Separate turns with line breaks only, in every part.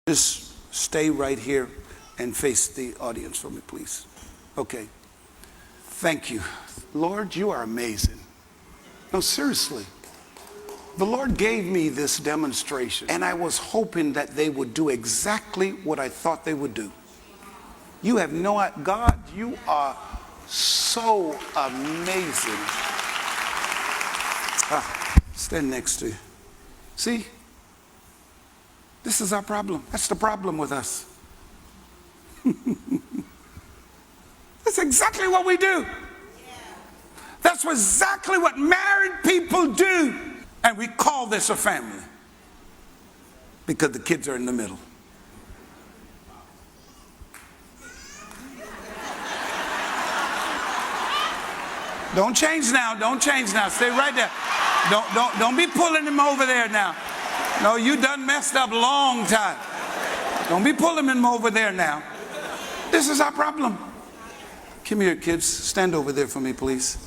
Just stay right here and face the audience for me, please. Okay. Thank you. Lord, you are amazing. No, seriously. The Lord gave me this demonstration, and I was hoping that they would do exactly what I thought they would do. You have no idea. God, you are so amazing. Stand next to you. See? This is our problem. That's the problem with us. That's exactly what we do. That's exactly what married people do. And we call this a family because the kids are in the middle. Don't change now. Don't change now. Stay right there. Don't be pulling him over there now. No, you done messed up long time. Don't be pulling him over there now. This is our problem. Come here, kids. Stand over there for me, please.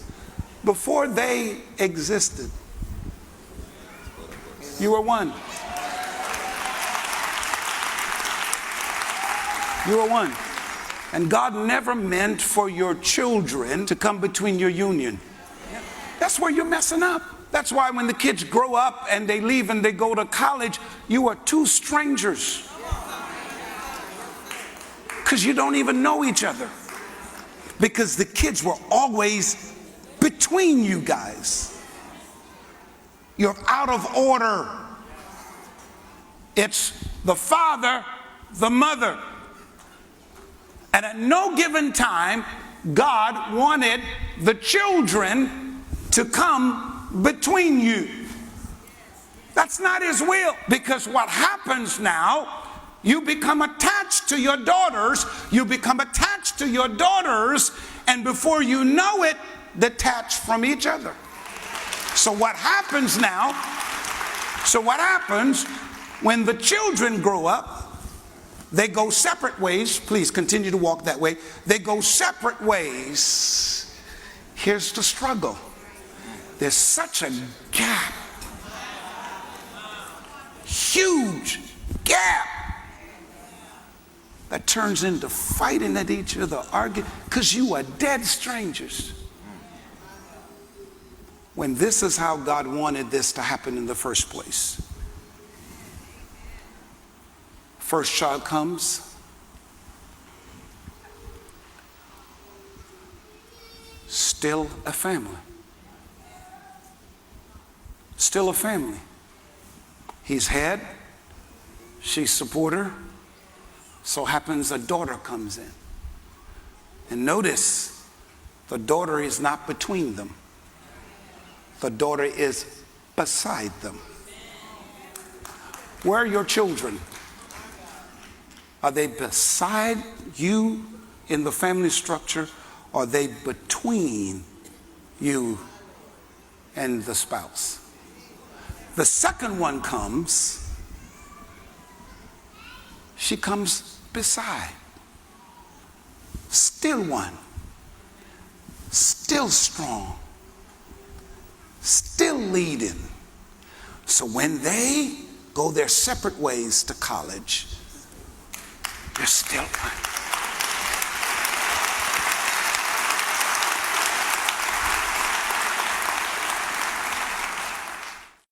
Before they existed, you were one. You were one. And God never meant for your children to come between your union. That's where you're messing up. That's why when the kids grow up and they leave and they go to college, you are two strangers. Because you don't even know each other. Because the kids were always between you guys. You're out of order. It's the father, the mother. And at no given time, God wanted the children to come between you. That's not his will. Because what happens now, you become attached to your daughters. You become attached to your daughters. And before you know it, detached from each other. So what happens now, when the children grow up, they go separate ways. Please continue to walk that way. They go separate ways. Here's the struggle. There's such a gap. Huge gap. That turns into fighting at each other, arguing, because you are dead strangers. When this is how God wanted this to happen in the first place. First child comes. Still a family. Still a family. He's head. She's supporter. So happens a daughter comes in. And notice, the daughter is not between them. The daughter is beside them. Where are your children? Are they beside you in the family structure? Or are they between you and the spouse? The second one comes. She comes beside. Still one. Still strong. Still leading. So when they go their separate ways to college, they're still one.